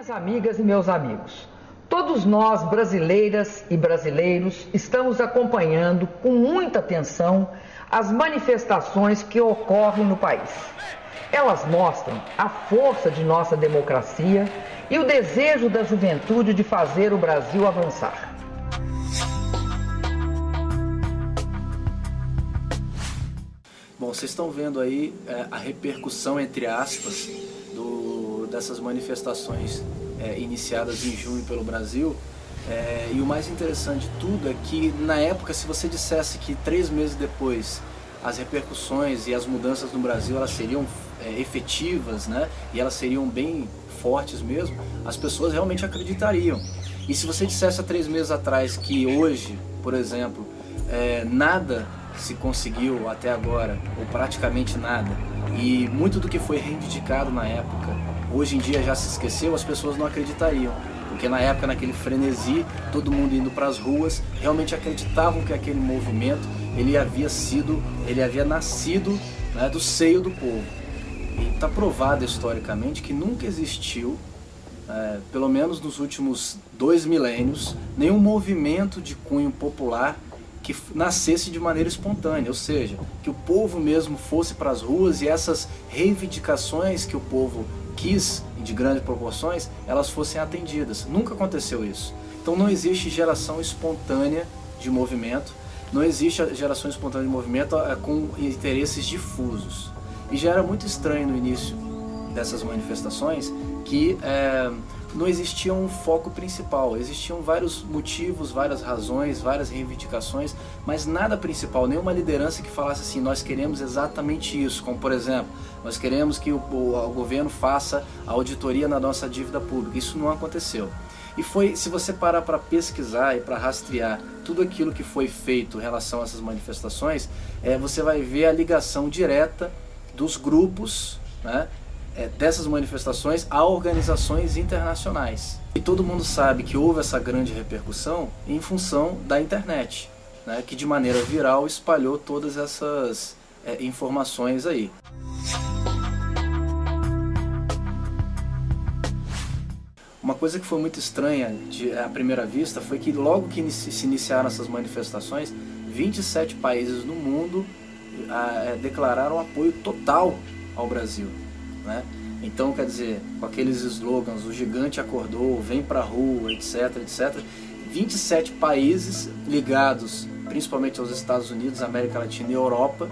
Minhas amigas e meus amigos, todos nós, brasileiras e brasileiros, estamos acompanhando com muita atenção as manifestações que ocorrem no país. Elas mostram a força de nossa democracia e o desejo da juventude de fazer o Brasil avançar. Bom, vocês estão vendo aí a repercussão, entre aspas, dessas manifestações iniciadas em junho pelo Brasil. E o mais interessante de tudo é que, na época, se você dissesse que 3 meses depois as repercussões e as mudanças no Brasil elas seriam efetivas, né, e elas seriam bem fortes mesmo, as pessoas realmente acreditariam. E se você dissesse há 3 meses atrás que hoje, por exemplo, nada se conseguiu até agora, ou praticamente nada, e muito do que foi reivindicado na época, hoje em dia já se esqueceu, as pessoas não acreditariam. Porque na época, naquele frenesi, todo mundo indo para as ruas, realmente acreditavam que aquele movimento ele havia nascido, né, do seio do povo. E está provado historicamente que nunca existiu, pelo menos nos últimos 2 milênios, nenhum movimento de cunho popular que nascesse de maneira espontânea, ou seja, que o povo mesmo fosse para as ruas e essas reivindicações que o povo quis, de grandes proporções, elas fossem atendidas. Nunca aconteceu isso. Então não existe geração espontânea de movimento, não existe geração espontânea de movimento com interesses difusos. E já era muito estranho no início dessas manifestações que não existia um foco principal, existiam vários motivos, várias razões, várias reivindicações, mas nada principal, nenhuma liderança que falasse assim, nós queremos exatamente isso, como por exemplo, nós queremos que o governo faça a auditoria na nossa dívida pública. Isso não aconteceu. E foi, se você parar para pesquisar e para rastrear tudo aquilo que foi feito em relação a essas manifestações, você vai ver a ligação direta dos grupos, né, dessas manifestações a organizações internacionais. E todo mundo sabe que houve essa grande repercussão em função da internet, né, que de maneira viral espalhou todas essas informações aí. Uma coisa que foi muito estranha à primeira vista foi que logo que se iniciaram essas manifestações, 27 países no mundo declararam apoio total ao Brasil, né? Então, quer dizer, com aqueles slogans, o gigante acordou, vem pra rua, etc, etc, 27 países ligados principalmente aos Estados Unidos, América Latina e Europa,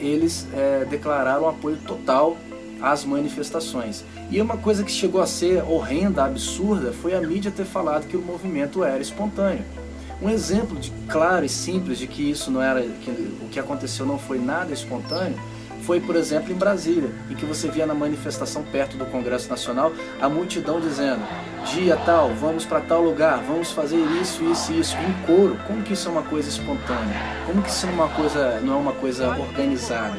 eles declararam apoio total às manifestações. E uma coisa que chegou a ser horrenda, absurda, foi a mídia ter falado que o movimento era espontâneo. Um exemplo claro e simples de que isso não era, que o que aconteceu não foi nada espontâneo, foi, por exemplo, em Brasília, em que você via na manifestação perto do Congresso Nacional a multidão dizendo, dia tal, vamos para tal lugar, vamos fazer isso, isso e isso, em coro. Como que isso é uma coisa espontânea? Como que isso não é uma coisa organizada?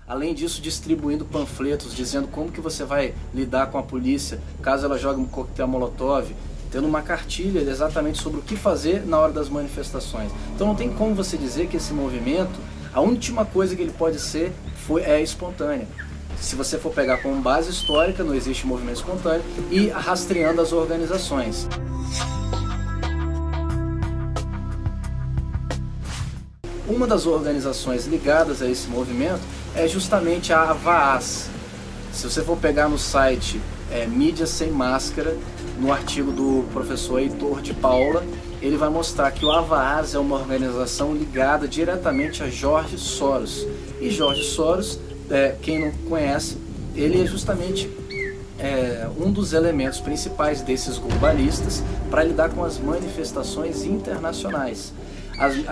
Além disso, distribuindo panfletos, dizendo como que você vai lidar com a polícia, caso ela jogue um coquetel molotov, tendo uma cartilha exatamente sobre o que fazer na hora das manifestações. Então não tem como você dizer que esse movimento, a última coisa que ele pode ser é espontânea. Se você for pegar como base histórica, não existe movimento espontâneo, e rastreando as organizações. Uma das organizações ligadas a esse movimento é justamente a AVAAS. Se você for pegar no site Mídia Sem Máscara, no artigo do professor Heitor de Paula, ele vai mostrar que o AVAAS é uma organização ligada diretamente a George Soros. E George Soros, quem não conhece, ele é justamente um dos elementos principais desses globalistas para lidar com as manifestações internacionais.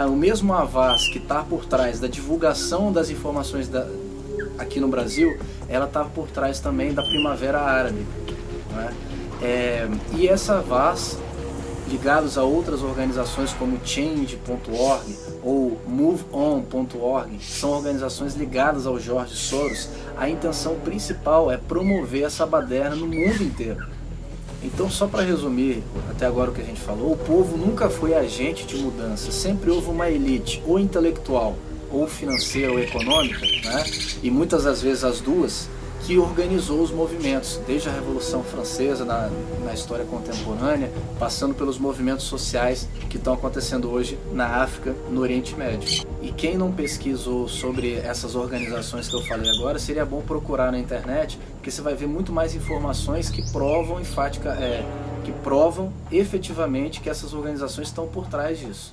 O mesmo AVAAS que está por trás da divulgação das informações aqui no Brasil, ela está por trás também da Primavera Árabe, né? E essa AVAAS ligados a outras organizações como Change.org ou MoveOn.org, são organizações ligadas ao George Soros, a intenção principal é promover essa baderna no mundo inteiro. Então, só para resumir até agora o que a gente falou, o povo nunca foi agente de mudança, sempre houve uma elite, ou intelectual, ou financeira, ou econômica, né? E muitas das vezes as duas, que organizou os movimentos, desde a Revolução Francesa na história contemporânea, passando pelos movimentos sociais que estão acontecendo hoje na África, no Oriente Médio. E quem não pesquisou sobre essas organizações que eu falei agora, seria bom procurar na internet, porque você vai ver muito mais informações que provam efetivamente que essas organizações estão por trás disso.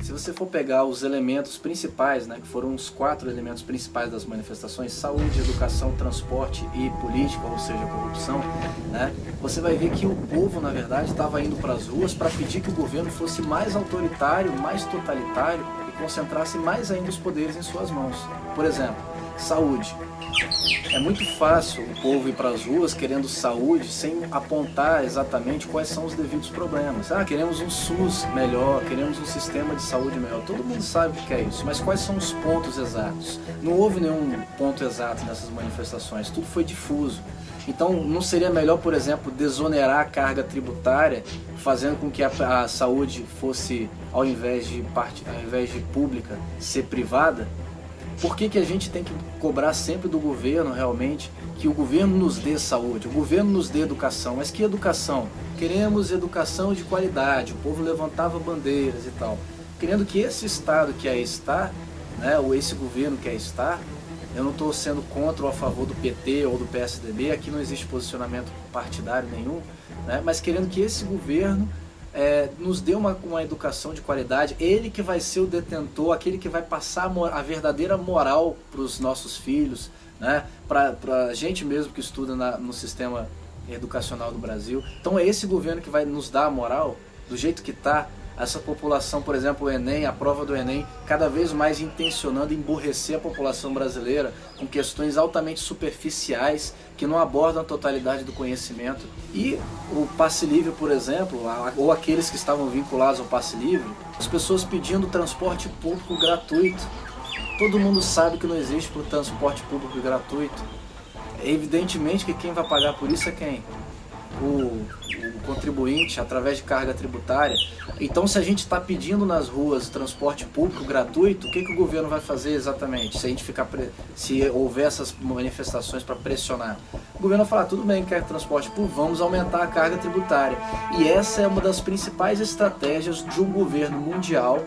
Se você for pegar os elementos principais, né, que foram os 4 elementos principais das manifestações, saúde, educação, transporte e política, ou seja, corrupção, né, você vai ver que o povo, na verdade, estava indo para as ruas para pedir que o governo fosse mais autoritário, mais totalitário e concentrasse mais ainda os poderes em suas mãos. Por exemplo, saúde. É muito fácil o povo ir para as ruas querendo saúde sem apontar exatamente quais são os devidos problemas. Queremos um SUS melhor, queremos um sistema de saúde melhor. Todo mundo sabe o que é isso, mas quais são os pontos exatos? Não houve nenhum ponto exato nessas manifestações, tudo foi difuso. Então, não seria melhor, por exemplo, desonerar a carga tributária, fazendo com que a saúde fosse, ao invés de pública, ser privada? Por que a gente tem que cobrar sempre do governo, realmente, que o governo nos dê saúde, o governo nos dê educação? Mas que educação? Queremos educação de qualidade, o povo levantava bandeiras e tal. Querendo que esse Estado que aí está, né, ou esse governo que aí está, eu não estou sendo contra ou a favor do PT ou do PSDB, aqui não existe posicionamento partidário nenhum, né, mas querendo que esse governo nos dê uma educação de qualidade, ele que vai ser o detentor, aquele que vai passar a verdadeira moral para os nossos filhos, né? Para a gente mesmo que estuda no sistema educacional do Brasil. Então é esse governo que vai nos dar a moral, do jeito que está. Essa população, por exemplo, o Enem, a prova do Enem, cada vez mais intencionando emburrecer a população brasileira com questões altamente superficiais que não abordam a totalidade do conhecimento. E o passe livre, por exemplo, ou aqueles que estavam vinculados ao passe livre, as pessoas pedindo transporte público gratuito. Todo mundo sabe que não existe transporte público gratuito. Evidentemente que quem vai pagar por isso é quem? O contribuinte, através de carga tributária. Então, se a gente está pedindo nas ruas transporte público gratuito, o que o governo vai fazer exatamente? Se houver essas manifestações para pressionar, o governo vai falar, tudo bem, quer transporte público, vamos aumentar a carga tributária. E essa é uma das principais estratégias de um governo mundial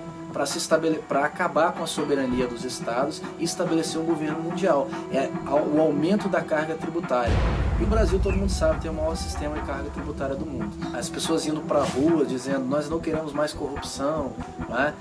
para acabar com a soberania dos estados e estabelecer um governo mundial. É o aumento da carga tributária. E o Brasil, todo mundo sabe, tem o maior sistema de carga tributária do mundo. As pessoas indo para a rua dizendo, nós não queremos mais corrupção, né?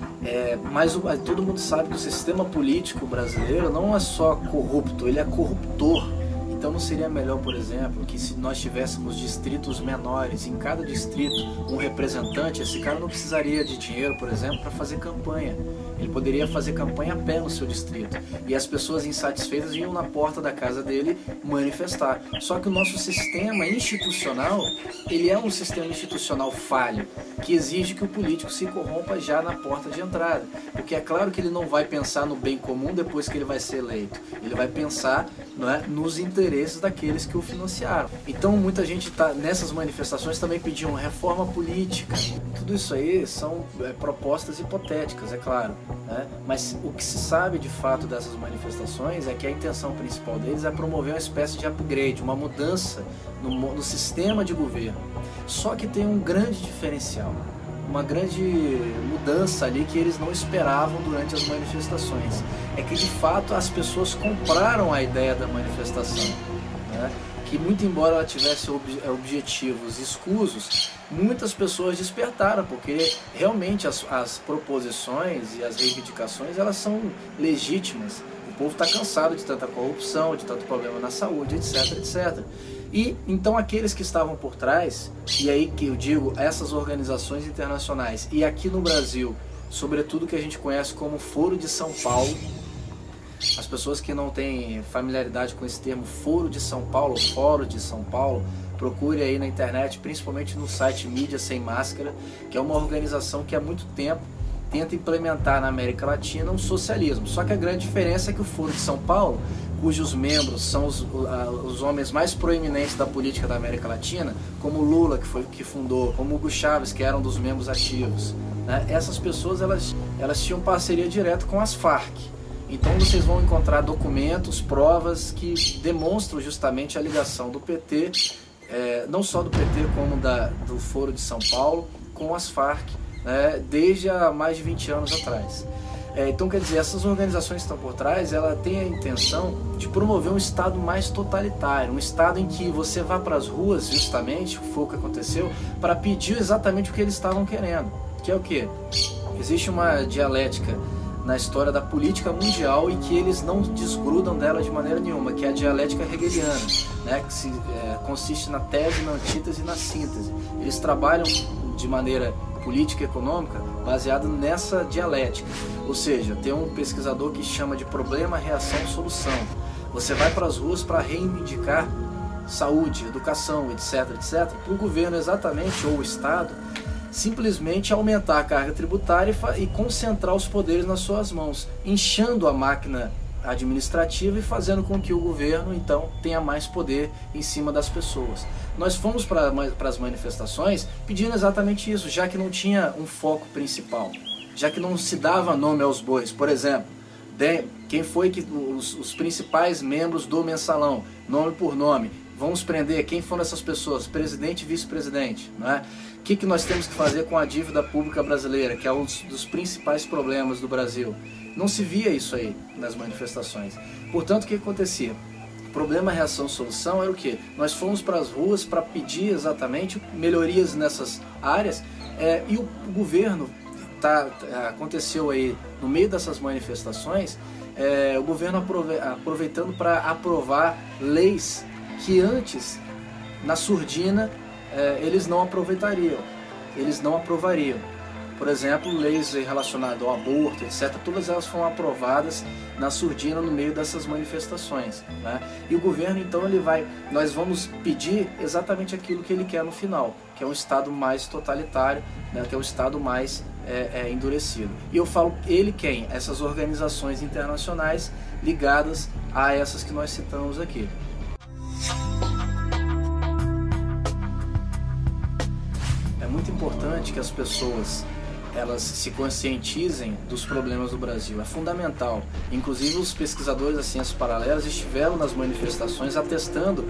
Mas todo mundo sabe que o sistema político brasileiro não é só corrupto, ele é corruptor. Então não seria melhor, por exemplo, que se nós tivéssemos distritos menores, em cada distrito um representante, esse cara não precisaria de dinheiro, por exemplo, para fazer campanha. Ele poderia fazer campanha a pé no seu distrito. E as pessoas insatisfeitas iam na porta da casa dele manifestar. Só que o nosso sistema institucional, ele é um sistema institucional falho, que exige que o político se corrompa já na porta de entrada. Porque é claro que ele não vai pensar no bem comum depois que ele vai ser eleito. Ele vai pensar, não é, nos interesses daqueles que o financiaram. Então muita gente está nessas manifestações também pedindo reforma política. Tudo isso aí são propostas hipotéticas, é claro, né? Mas o que se sabe de fato dessas manifestações é que a intenção principal deles é promover uma espécie de upgrade, uma mudança no sistema de governo. Só que tem um grande diferencial, uma grande mudança ali que eles não esperavam durante as manifestações. É que de fato as pessoas compraram a ideia da manifestação, né? Que muito embora ela tivesse objetivos escusos, muitas pessoas despertaram, porque realmente as proposições e as reivindicações, elas são legítimas. O povo está cansado de tanta corrupção, de tanto problema na saúde, etc, etc. E então aqueles que estavam por trás, e aí que eu digo, essas organizações internacionais, e aqui no Brasil, sobretudo que a gente conhece como Foro de São Paulo, As pessoas que não têm familiaridade com esse termo Foro de São Paulo, Fórum de São Paulo, procure aí na internet, principalmente no site Mídia Sem Máscara, que é uma organização que há muito tempo tenta implementar na América Latina um socialismo. Só que a grande diferença é que o Foro de São Paulo, cujos membros são os homens mais proeminentes da política da América Latina, como Lula, que fundou, como Hugo Chávez, que era um dos membros ativos, né? Essas pessoas elas tinham parceria direta com as Farc. Então vocês vão encontrar documentos, provas que demonstram justamente a ligação do PT, não só do PT como do Foro de São Paulo, com as Farc, né, desde há mais de 20 anos atrás. Então, quer dizer, essas organizações que estão por trás, ela tem a intenção de promover um Estado mais totalitário, um Estado em que você vá para as ruas, justamente, foi o que aconteceu, para pedir exatamente o que eles estavam querendo, que é o quê? Existe uma dialética na história da política mundial e que eles não desgrudam dela de maneira nenhuma, que é a dialética hegeliana, né, que consiste na tese, na antítese e na síntese. Eles trabalham de maneira política e econômica baseada nessa dialética, ou seja, tem um pesquisador que chama de problema, reação, solução. Você vai para as ruas para reivindicar saúde, educação, etc, etc, para o governo exatamente, ou o Estado, simplesmente aumentar a carga tributária e concentrar os poderes nas suas mãos, inchando a máquina administrativa e fazendo com que o governo, então, tenha mais poder em cima das pessoas. Nós fomos para as manifestações pedindo exatamente isso, já que não tinha um foco principal, já que não se dava nome aos bois. Por exemplo, quem foi que os principais membros do mensalão, nome por nome, vamos prender quem foram essas pessoas, presidente e vice-presidente, não é? O que nós temos que fazer com a dívida pública brasileira, que é um dos principais problemas do Brasil? Não se via isso aí nas manifestações. Portanto, o que acontecia? Problema, reação, solução era o quê? Nós fomos para as ruas para pedir exatamente melhorias nessas áreas, e o governo aconteceu aí no meio dessas manifestações, o governo aproveitando para aprovar leis que antes, na surdina, eles não aprovariam. Por exemplo, leis relacionadas ao aborto, etc., todas elas foram aprovadas na surdina no meio dessas manifestações, né? E o governo, então, nós vamos pedir exatamente aquilo que ele quer no final, que é um Estado mais totalitário, né? Que é um Estado mais endurecido. E eu falo ele quem? Essas organizações internacionais ligadas a essas que nós citamos aqui. É muito importante que as pessoas elas se conscientizem dos problemas do Brasil. É fundamental. Inclusive os pesquisadores das ciências paralelas estiveram nas manifestações atestando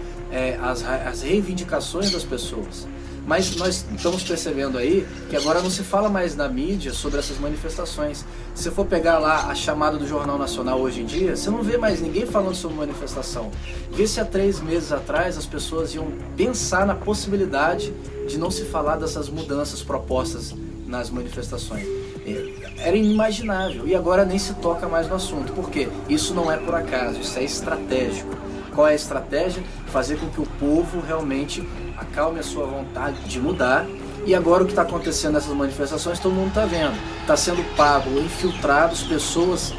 as reivindicações das pessoas. Mas nós estamos percebendo aí que agora não se fala mais na mídia sobre essas manifestações. Se você for pegar lá a chamada do Jornal Nacional hoje em dia, você não vê mais ninguém falando sobre manifestação. Vê se há 3 meses atrás as pessoas iam pensar na possibilidade de não se falar dessas mudanças propostas nas manifestações. Era inimaginável e agora nem se toca mais no assunto. Por quê? Isso não é por acaso, isso é estratégico. Qual é a estratégia? Fazer com que o povo realmente acalme a sua vontade de mudar. E agora o que está acontecendo nessas manifestações, todo mundo está vendo. Está sendo pago, infiltrados, pessoas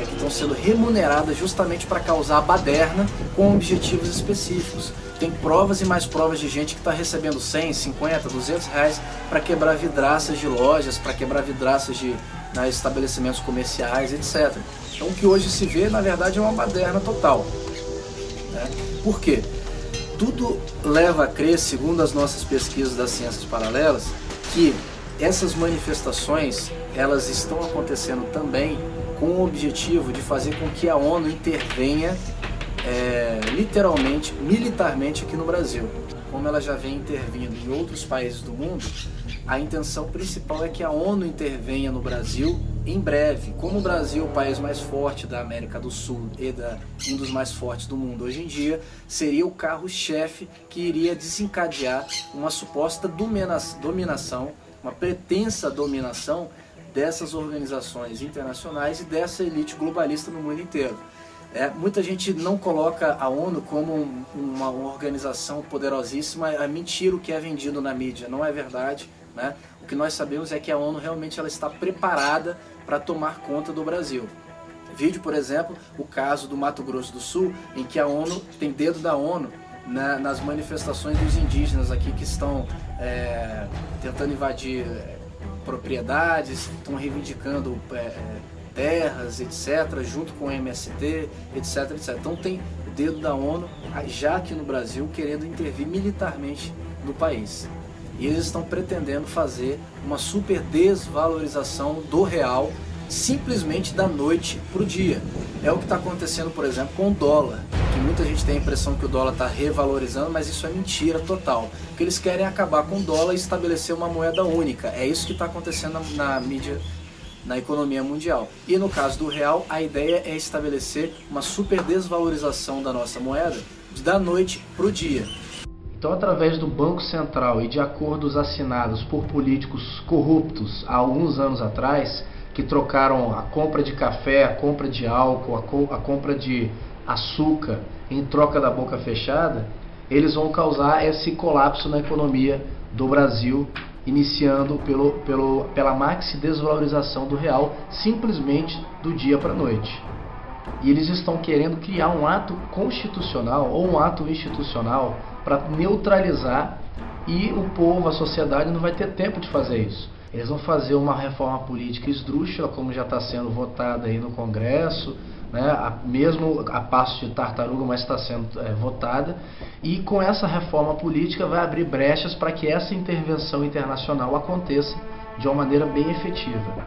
que estão sendo remuneradas justamente para causar baderna com objetivos específicos. Tem provas e mais provas de gente que está recebendo 100, 50, 200 reais para quebrar vidraças de lojas, para quebrar vidraças de estabelecimentos comerciais, etc. Então o que hoje se vê, na verdade, é uma baderna total. Né? Por quê? Tudo leva a crer, segundo as nossas pesquisas das ciências paralelas, que essas manifestações elas estão acontecendo também com o objetivo de fazer com que a ONU intervenha literalmente, militarmente aqui no Brasil. Como ela já vem intervindo em outros países do mundo, a intenção principal é que a ONU intervenha no Brasil em breve. Como o Brasil é o país mais forte da América do Sul e um dos mais fortes do mundo hoje em dia, seria o carro-chefe que iria desencadear uma suposta dominação, uma pretensa dominação dessas organizações internacionais e dessa elite globalista no mundo inteiro. Muita gente não coloca a ONU como uma organização poderosíssima. É mentira o que é vendido na mídia, não é verdade, né? O que nós sabemos é que a ONU realmente ela está preparada para tomar conta do Brasil. Vídeo, por exemplo, o caso do Mato Grosso do Sul, em que a ONU tem dedo da ONU nas manifestações dos indígenas aqui que estão tentando invadir propriedades, estão reivindicando terras, etc., junto com o MST, etc., etc. Então tem o dedo da ONU já aqui no Brasil querendo intervir militarmente no país. E eles estão pretendendo fazer uma super desvalorização do real simplesmente da noite para o dia. É o que está acontecendo, por exemplo, com o dólar, que muita gente tem a impressão que o dólar está revalorizando, mas isso é mentira total. Porque eles querem acabar com o dólar e estabelecer uma moeda única. É isso que está acontecendo na mídia, na economia mundial. E no caso do real, a ideia é estabelecer uma super desvalorização da nossa moeda da noite para o dia. Então, através do Banco Central e de acordos assinados por políticos corruptos há alguns anos atrás, que trocaram a compra de café, a compra de álcool, a compra de açúcar em troca da boca fechada, eles vão causar esse colapso na economia do Brasil, iniciando pela maxi desvalorização do real, simplesmente do dia para a noite. E eles estão querendo criar um ato constitucional ou um ato institucional para neutralizar, e o povo, a sociedade, não vai ter tempo de fazer isso. Eles vão fazer uma reforma política esdrúxula, como já está sendo votada aí no Congresso, né? Mesmo a passo de tartaruga, mas está sendo votada, e com essa reforma política vai abrir brechas para que essa intervenção internacional aconteça de uma maneira bem efetiva.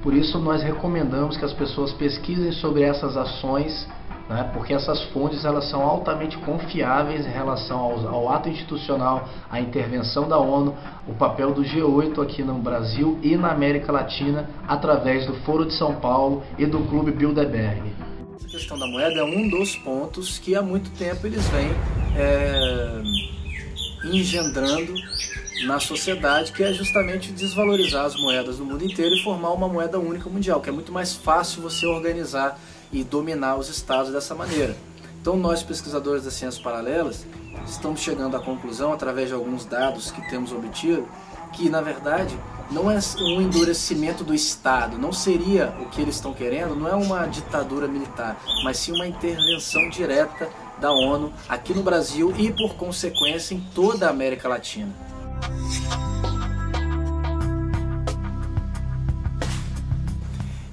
Por isso nós recomendamos que as pessoas pesquisem sobre essas ações, né? Porque essas fontes elas são altamente confiáveis em relação ao ato institucional, à intervenção da ONU, o papel do G8 aqui no Brasil e na América Latina, através do Foro de São Paulo e do Clube Bilderberg. A questão da moeda é um dos pontos que há muito tempo eles vêm engendrando na sociedade, que é justamente desvalorizar as moedas do mundo inteiro e formar uma moeda única mundial, que é muito mais fácil você organizar e dominar os estados dessa maneira. Então nós, pesquisadores das ciências paralelas, estamos chegando à conclusão, através de alguns dados que temos obtido, que na verdade não é um endurecimento do Estado, não seria o que eles estão querendo, não é uma ditadura militar, mas sim uma intervenção direta da ONU aqui no Brasil e, por consequência, em toda a América Latina.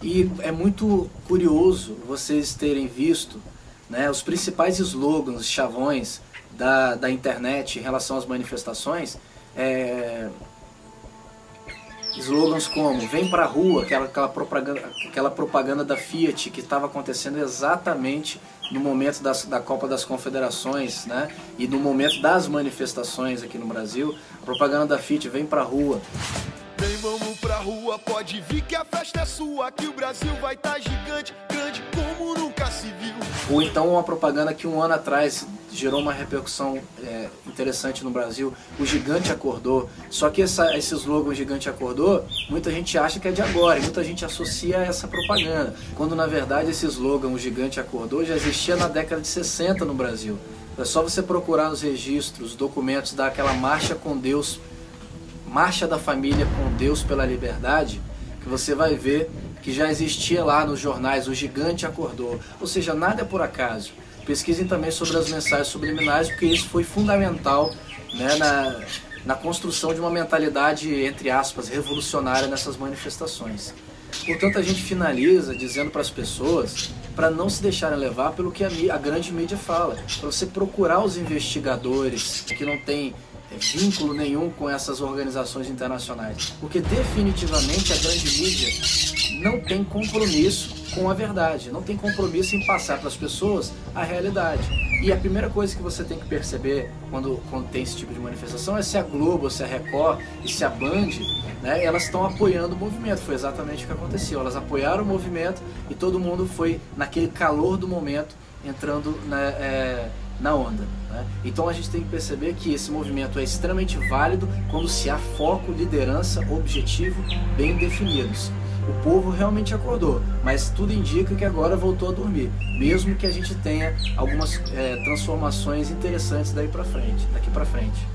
E é muito curioso vocês terem visto, né, os principais slogans, chavões da internet em relação às manifestações, slogans como "vem pra rua", aquela propaganda da Fiat que estava acontecendo exatamente no momento da Copa das Confederações, né, e no momento das manifestações aqui no Brasil, a propaganda da Fiat "vem pra rua". Vem, vamos pra rua, pode vir que a festa é sua, que o Brasil vai estar gigante, grande como nunca se viu. Ou então uma propaganda que um ano atrás gerou uma repercussão interessante no Brasil, "o gigante acordou". Só que esse slogan "o gigante acordou", muita gente acha que é de agora, e muita gente associa a essa propaganda, quando na verdade esse slogan "o gigante acordou" já existia na década de 60 no Brasil. É só você procurar nos registros, documentos daquela Marcha com Deus, Marcha da Família com Deus pela Liberdade, que você vai ver que já existia lá nos jornais "o gigante acordou". Ou seja, nada é por acaso. Pesquisem também sobre as mensagens subliminares, porque isso foi fundamental, né, na construção de uma mentalidade, entre aspas, revolucionária nessas manifestações. Portanto, a gente finaliza dizendo para as pessoas para não se deixarem levar pelo que a grande mídia fala, para você procurar os investigadores que não têm vínculo nenhum com essas organizações internacionais, porque definitivamente a grande mídia não tem compromisso com a verdade, não tem compromisso em passar para as pessoas a realidade. E a primeira coisa que você tem que perceber quando tem esse tipo de manifestação é se a Globo, se a Record e se a Band, né, elas estão apoiando o movimento. Foi exatamente o que aconteceu, elas apoiaram o movimento e todo mundo foi, naquele calor do momento, entrando na onda, né? Então a gente tem que perceber que esse movimento é extremamente válido quando se há foco, liderança, objetivo bem definidos. O povo realmente acordou, mas tudo indica que agora voltou a dormir, mesmo que a gente tenha algumas transformações interessantes daqui para frente.